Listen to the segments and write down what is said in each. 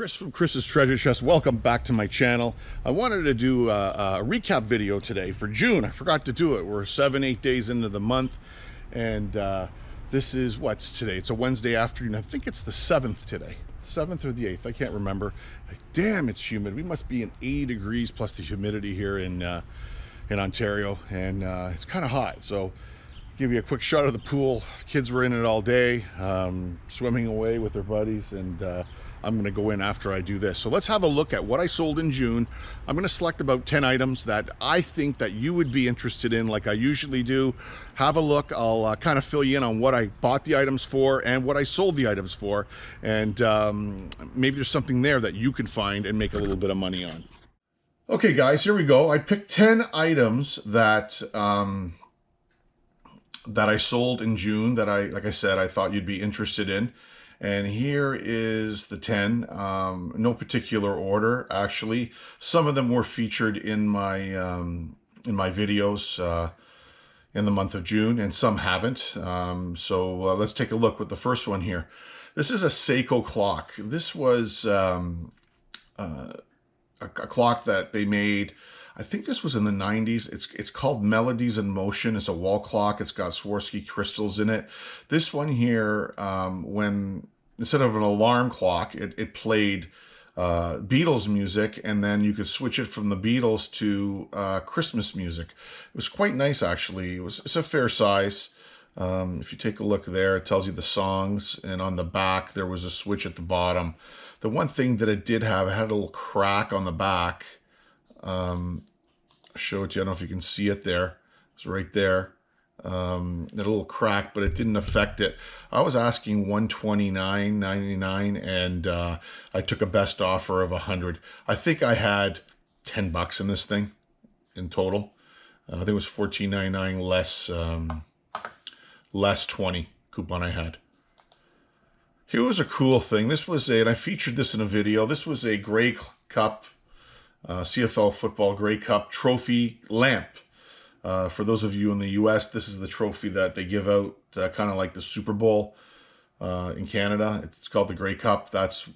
Chris from Chris's Treasure Chest. Welcome back to my channel. I wanted to do a recap video today for June. I forgot to do it. We're 7-8 days into the month, and this is what's today. It's a Wednesday afternoon. I think it's the 7th today. 7th or the 8th, I can't remember. Damn, it's humid. We must be in 80 degrees plus the humidity here in Ontario, and it's kind of hot. So give you a quick shot of the pool. The kids were in it all day, swimming away with their buddies, and I'm going to go in after I do this. So let's have a look at what I sold in June. I'm going to select about 10 items that I think that you would be interested in, like I usually do. Have a look. I'll kind of fill you in on what I bought the items for and what I sold the items for, and maybe there's something there that you can find and make a little bit of money on. Okay guys, here we go. I picked 10 items that that I sold in June that like I said, I thought you'd be interested in. And here is the 10, no particular order, actually. Some of them were featured in my videos in the month of June, and some haven't. So let's take a look with the first one here. This is a Seiko clock. This was a clock that they made, I think this was in the 90s. It's called Melodies in Motion. It's a wall clock. It's got Swarovski crystals in it. This one here, when instead of an alarm clock, it played Beatles music, and then you could switch it from the Beatles to Christmas music. It was quite nice, actually. It's a fair size. If you take a look there, it tells you the songs, and on the back there was a switch at the bottom. The one thing that it did have, it had a little crack on the back. I'll show it to you. I don't know if you can see it there. It's right there. A little crack, but it didn't affect it. I was asking $129.99, and I took a best offer of $100. I think I had $10 in this thing in total. I think it was $14.99 less 20 coupon I had. Here was a cool thing. This was and I featured this in a video. This was a Grey Cup, CFL football Grey Cup trophy lamp. For those of you in the US, this is the trophy that they give out, kind of like the Super Bowl in Canada. It's called the Grey Cup. That's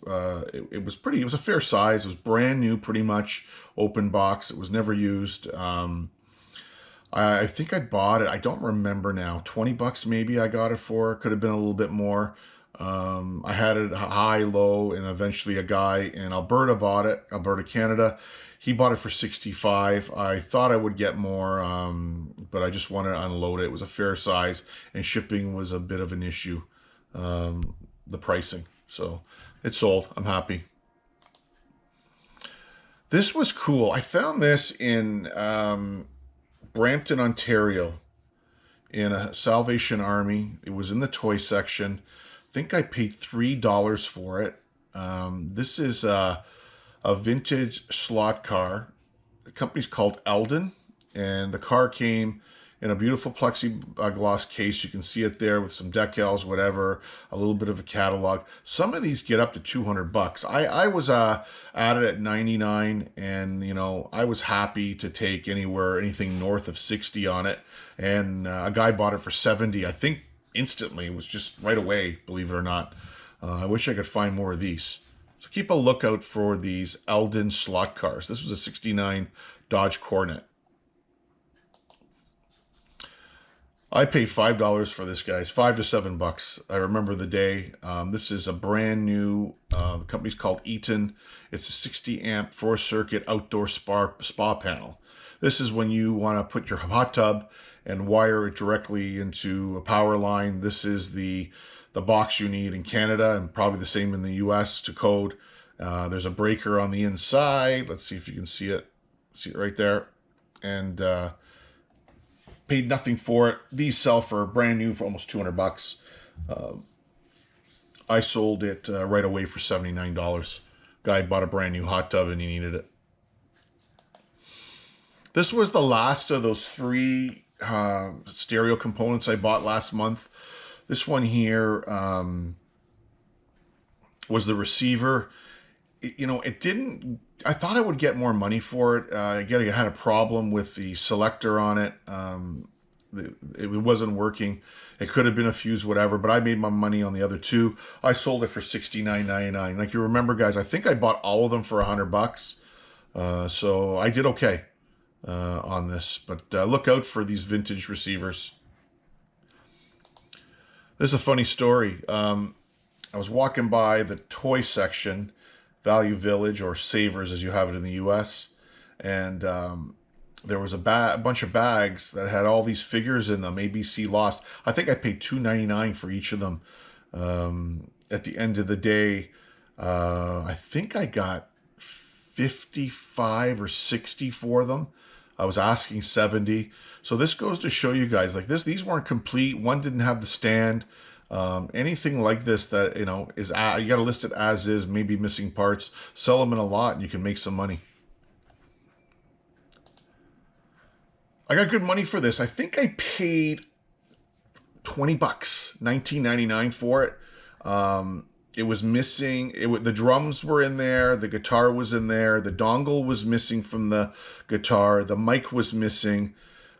it was a fair size. It was brand new, pretty much open box. It was never used. I think I bought it, I don't remember now, $20 maybe I got it for. Could have been a little bit more. I had it high, low, and eventually a guy in Alberta bought it, Alberta, Canada. He bought it for $65. I thought I would get more, but I just wanted to unload it. It was a fair size, and shipping was a bit of an issue, the pricing. So it sold. I'm happy. This was cool. I found this in Brampton, Ontario, in a Salvation Army. It was in the toy section. I think I paid $3 for it. This is a vintage slot car. The company's called Eldon, and the car came in a beautiful plexiglass case. You can see it there with some decals, whatever, a little bit of a catalog. Some of these get up to $200. I was at it at 99, and you know, I was happy to take anything north of 60 on it, and a guy bought it for 70. I think instantly. It was just right away, believe it or not. I wish I could find more of these. So keep a lookout for these Eldon slot cars. This was a 69 Dodge Coronet. I paid $5 for this, guys. $5 to $7. I remember the day. This is a brand new, the company's called Eaton. It's a 60 amp 4-circuit outdoor spa panel. This is when you want to put your hot tub and wire it directly into a power line. This is the box you need in Canada, and probably the same in the US to code. There's a breaker on the inside. Let's see if you can see it. See it right there. And paid nothing for it. These sell for brand new for almost $200. I sold it right away for $79. Guy bought a brand new hot tub and he needed it. This was the last of those 3 stereo components I bought last month. This one here was the receiver. It didn't, I thought I would get more money for it. Again, I had a problem with the selector on it. it wasn't working. It could have been a fuse, whatever, but I made my money on the other two. I sold it for $69.99. Like you remember, guys, I think I bought all of them for $100. So I did okay on this. But look out for these vintage receivers. This is a funny story. I was walking by the toy section, Value Village, or Savers as you have it in the US, and there was a bunch of bags that had all these figures in them, ABC Lost. I think I paid $2.99 for each of them. At the end of the day, I think I got 55 or 60 for them. I was asking 70. So this goes to show you guys, like these weren't complete. One didn't have the stand. Anything like this that, you know, is, you got to list it as is, maybe missing parts, sell them in a lot and you can make some money. I got good money for this. I think I paid $20, $19.99 for it. It was missing. The drums were in there. The guitar was in there. The dongle was missing from the guitar. The mic was missing.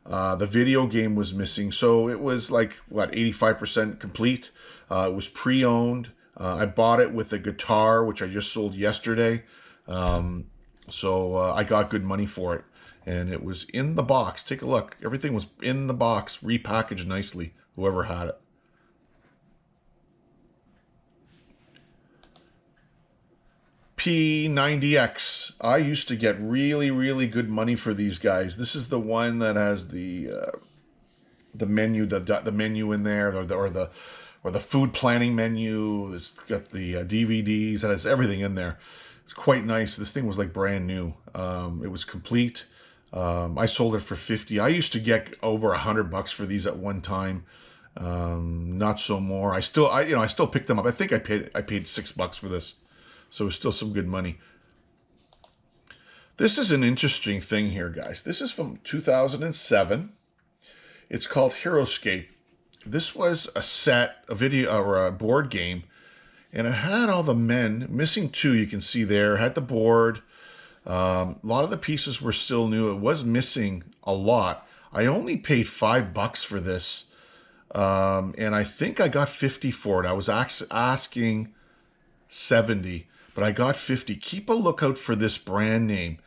The video game was missing. So it was like, what, 85% complete. It was pre-owned. I bought it with a guitar, which I just sold yesterday. So I got good money for it. And it was in the box. Take a look. Everything was in the box, repackaged nicely, whoever had it. P90X. I used to get really, really good money for these guys. This is the one that has the menu, the menu in there, or the food planning menu. It's got the DVDs. It has everything in there. It's quite nice. This thing was like brand new. It was complete. I sold it for 50. I used to get over $100 for these at one time. Not so more. I still picked them up. I think I paid $6 for this. So it's still some good money. This is an interesting thing here, guys. This is from 2007. It's called Heroscape. This was a set, a video, or a board game, and it had all the men, missing two you can see there, had the board. A lot of the pieces were still new. It was missing a lot. I only paid $5 for this, and I think I got 50 for it. I was asking 70. But I got 50. Keep a lookout for this brand name,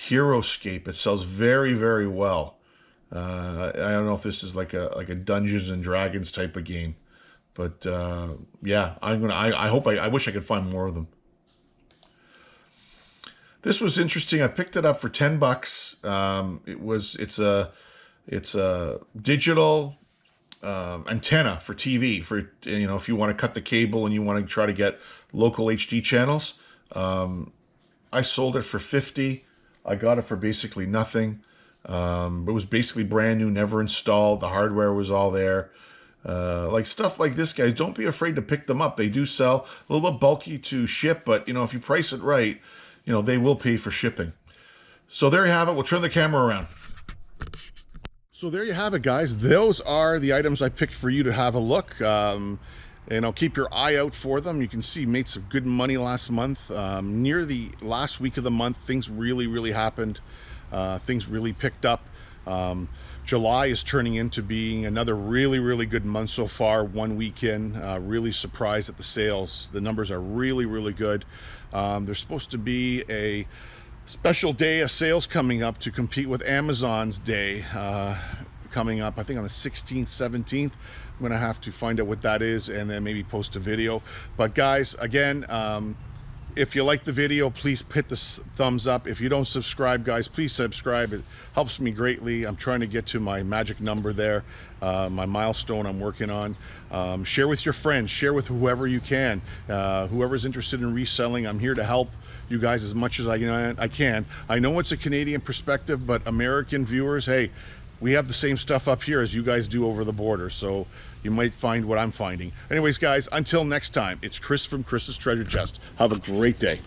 Heroscape. It sells very, very well. I don't know if this is like a Dungeons and Dragons type of game, but yeah, I wish I could find more of them. This was interesting. I picked it up for $10. It's a digital antenna for TV, for, you know, if you want to cut the cable and you want to try to get local HD channels. I sold it for 50. I got it for basically nothing. It was basically brand new, never installed. The hardware was all there. Like stuff like this, guys, don't be afraid to pick them up. They do sell a little bit bulky to ship, but you know, if you price it right, you know, they will pay for shipping. So there you have it. We'll turn the camera around. So there you have it, guys. Those are the items I picked for you to have a look. And I'll keep your eye out for them. You can see made some good money last month. Near the last week of the month, things really, really happened. Things really picked up. July is turning into being another really, really good month so far. 1 week in, really surprised at the sales. The numbers are really, really good. There's supposed to be a special day of sales coming up to compete with Amazon's day coming up, I think on the 16th, 17th. I'm gonna have to find out what that is and then maybe post a video. But guys, again, if you like the video, please hit the thumbs up. If you don't subscribe, guys, please subscribe. It helps me greatly. I'm trying to get to my magic number there, my milestone I'm working on. Share with your friends, share with whoever you can. Whoever's interested in reselling, I'm here to help you guys as much as I can. I know it's a Canadian perspective, but American viewers, hey, we have the same stuff up here as you guys do over the border, so you might find what I'm finding. Anyways, guys, until next time, it's Chris from Chris's Treasure Chest. Have a great day.